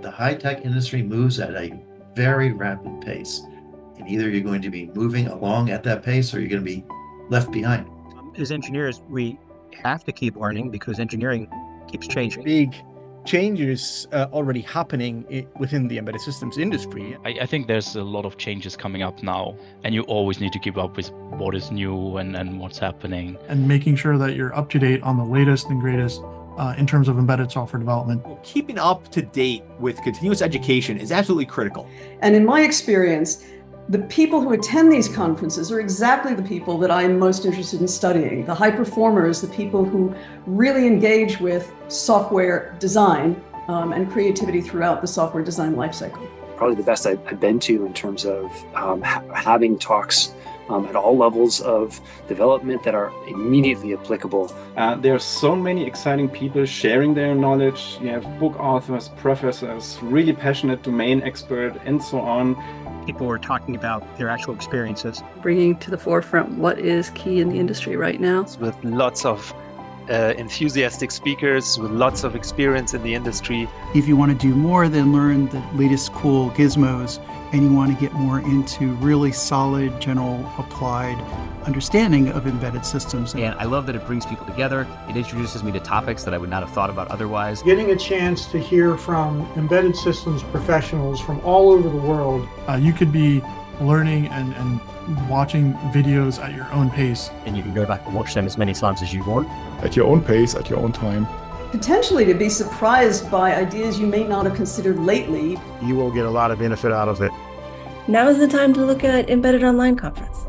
the high-tech industry moves at a very rapid pace. And either you're going to be moving along at that pace or you're going to be left behind. As engineers, we have to keep learning because engineering keeps changing. Big changes already happening within the embedded systems industry. I think there's a lot of changes coming up now, and you always need to keep up with what is new and what's happening. And making sure that you're up to date on the latest and greatest in terms of embedded software development. Keeping up to date with continuous education is absolutely critical. And in my experience, the people who attend these conferences are exactly the people that I'm most interested in studying. The high performers, the people who really engage with software design and creativity throughout the software design lifecycle. Probably the best I've been to in terms of having talks at all levels of development that are immediately applicable. There are so many exciting people sharing their knowledge. You have book authors, professors, really passionate domain expert, and so on. People are talking about their actual experiences. Bringing to the forefront what is key in the industry right now. With lots of enthusiastic speakers with lots of experience in the industry. If you want to do more than learn the latest cool gizmos and you want to get more into really solid, general, applied understanding of embedded systems. And I love that it brings people together. It introduces me to topics that I would not have thought about otherwise. Getting a chance to hear from embedded systems professionals from all over the world. You could be learning and watching videos at your own pace. And you can go back and watch them as many times as you want. At your own pace, at your own time. Potentially to be surprised by ideas you may not have considered lately. You will get a lot of benefit out of it. Now is the time to look at Embedded Online Conference.